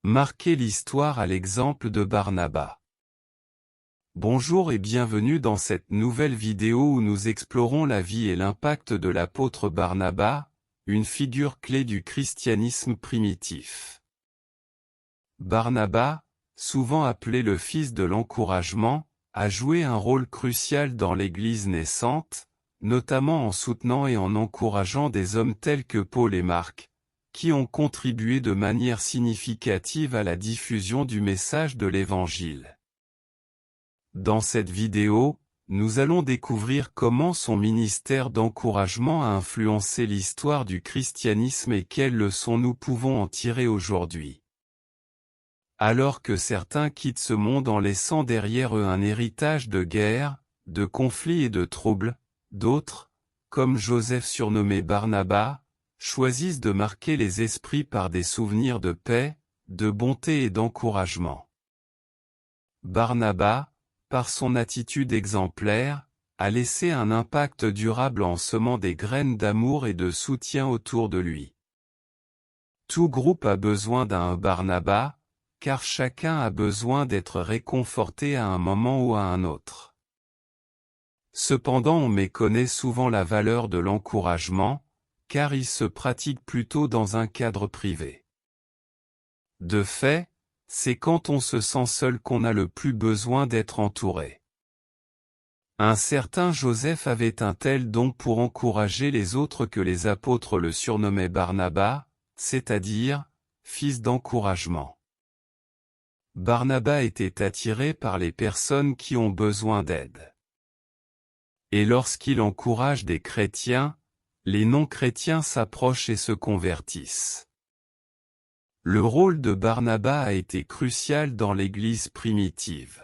Marquer l'histoire à l'exemple de Barnabas. Bonjour et bienvenue dans cette nouvelle vidéo où nous explorons la vie et l'impact de l'apôtre Barnabas, une figure clé du christianisme primitif. Barnabas, souvent appelé le fils de l'encouragement, a joué un rôle crucial dans l'Église naissante, notamment en soutenant et en encourageant des hommes tels que Paul et Marc, qui ont contribué de manière significative à la diffusion du message de l'Évangile. Dans cette vidéo, nous allons découvrir comment son ministère d'encouragement a influencé l'histoire du christianisme et quelles leçons nous pouvons en tirer aujourd'hui. Alors que certains quittent ce monde en laissant derrière eux un héritage de guerre, de conflits et de troubles, d'autres, comme Joseph surnommé Barnabas, choisissent de marquer les esprits par des souvenirs de paix, de bonté et d'encouragement. Barnabas, par son attitude exemplaire, a laissé un impact durable en semant des graines d'amour et de soutien autour de lui. Tout groupe a besoin d'un Barnabas, car chacun a besoin d'être réconforté à un moment ou à un autre. Cependant, on méconnaît souvent la valeur de l'encouragement, car il se pratique plutôt dans un cadre privé. De fait, c'est quand on se sent seul qu'on a le plus besoin d'être entouré. Un certain Joseph avait un tel don pour encourager les autres que les apôtres le surnommaient Barnabas, c'est-à-dire « fils d'encouragement ». Barnabas était attiré par les personnes qui ont besoin d'aide. Et lorsqu'il encourage des chrétiens, les non-chrétiens s'approchent et se convertissent. Le rôle de Barnabas a été crucial dans l'Église primitive.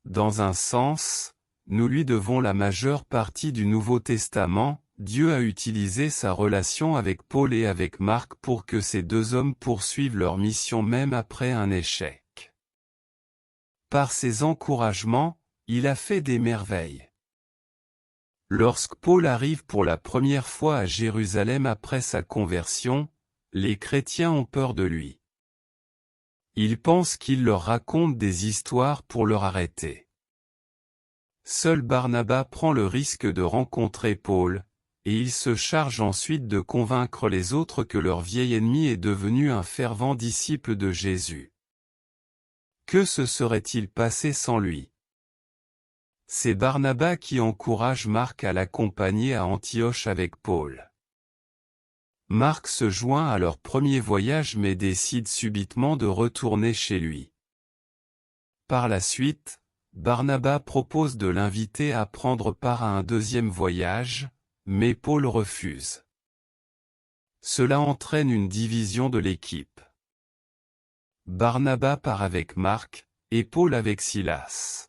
Dans un sens, nous lui devons la majeure partie du Nouveau Testament. Dieu a utilisé sa relation avec Paul et avec Marc pour que ces deux hommes poursuivent leur mission même après un échec. Par ses encouragements, il a fait des merveilles. Lorsque Paul arrive pour la première fois à Jérusalem après sa conversion, les chrétiens ont peur de lui. Ils pensent qu'il leur raconte des histoires pour leur arrêter. Seul Barnabas prend le risque de rencontrer Paul, et il se charge ensuite de convaincre les autres que leur vieil ennemi est devenu un fervent disciple de Jésus. Que se serait-il passé sans lui? C'est Barnabas qui encourage Marc à l'accompagner à Antioche avec Paul. Marc se joint à leur premier voyage mais décide subitement de retourner chez lui. Par la suite, Barnabas propose de l'inviter à prendre part à un deuxième voyage, mais Paul refuse. Cela entraîne une division de l'équipe. Barnabas part avec Marc, et Paul avec Silas.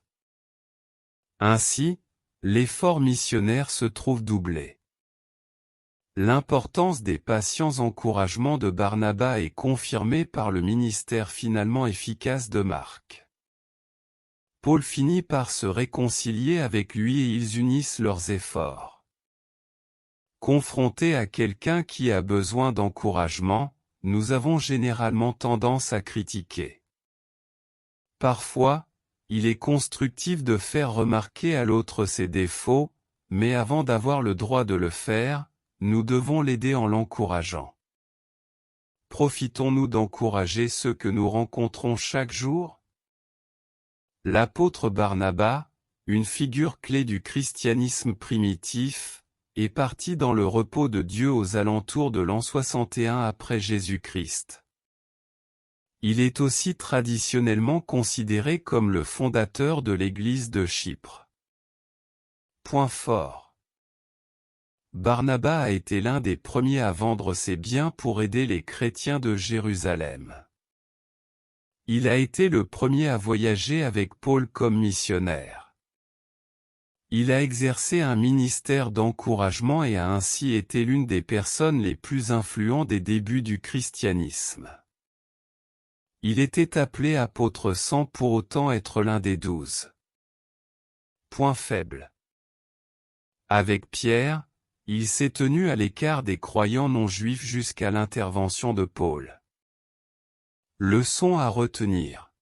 Ainsi, l'effort missionnaire se trouve doublé. L'importance des patients encouragements de Barnabas est confirmée par le ministère finalement efficace de Marc. Paul finit par se réconcilier avec lui et ils unissent leurs efforts. Confrontés à quelqu'un qui a besoin d'encouragement, nous avons généralement tendance à critiquer. Parfois, il est constructif de faire remarquer à l'autre ses défauts, mais avant d'avoir le droit de le faire, nous devons l'aider en l'encourageant. Profitons-nous d'encourager ceux que nous rencontrons chaque jour? L'apôtre Barnabas, une figure clé du christianisme primitif, est parti dans le repos de Dieu aux alentours de l'an 61 après Jésus-Christ. Il est aussi traditionnellement considéré comme le fondateur de l'Église de Chypre. Point fort. Barnabas a été l'un des premiers à vendre ses biens pour aider les chrétiens de Jérusalem. Il a été le premier à voyager avec Paul comme missionnaire. Il a exercé un ministère d'encouragement et a ainsi été l'une des personnes les plus influentes des débuts du christianisme. Il était appelé apôtre sans pour autant être l'un des 12. Point faible. Avec Pierre, il s'est tenu à l'écart des croyants non juifs jusqu'à l'intervention de Paul. Leçon à retenir.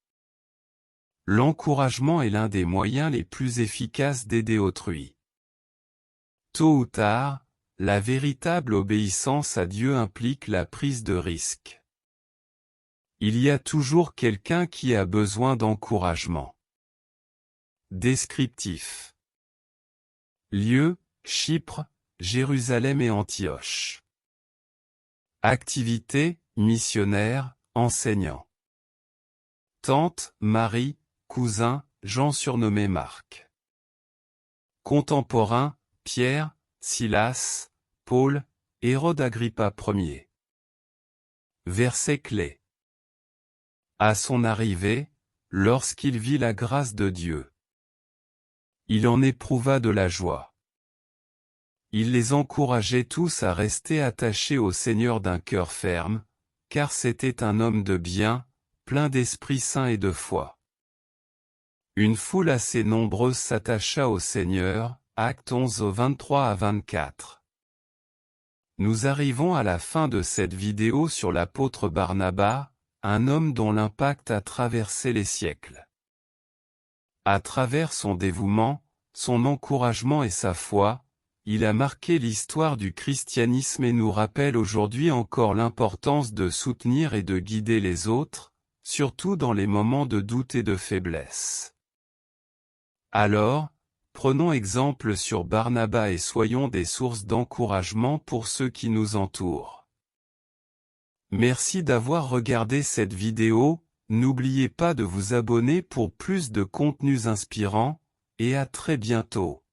L'encouragement est l'un des moyens les plus efficaces d'aider autrui. Tôt ou tard, la véritable obéissance à Dieu implique la prise de risque. Il y a toujours quelqu'un qui a besoin d'encouragement. Descriptif. Lieu, Chypre, Jérusalem et Antioche. Activité, missionnaire, enseignant. Tante, Marie, cousin, Jean surnommé Marc. Contemporain, Pierre, Silas, Paul, Hérode Agrippa Ier. Verset clé. À son arrivée, lorsqu'il vit la grâce de Dieu, il en éprouva de la joie. Il les encourageait tous à rester attachés au Seigneur d'un cœur ferme, car c'était un homme de bien, plein d'Esprit Saint et de foi. Une foule assez nombreuse s'attacha au Seigneur, Actes 11 au 23 à 24. Nous arrivons à la fin de cette vidéo sur l'apôtre Barnabas, un homme dont l'impact a traversé les siècles. À travers son dévouement, son encouragement et sa foi, il a marqué l'histoire du christianisme et nous rappelle aujourd'hui encore l'importance de soutenir et de guider les autres, surtout dans les moments de doute et de faiblesse. Alors, prenons exemple sur Barnabas et soyons des sources d'encouragement pour ceux qui nous entourent. Merci d'avoir regardé cette vidéo, n'oubliez pas de vous abonner pour plus de contenus inspirants, et à très bientôt.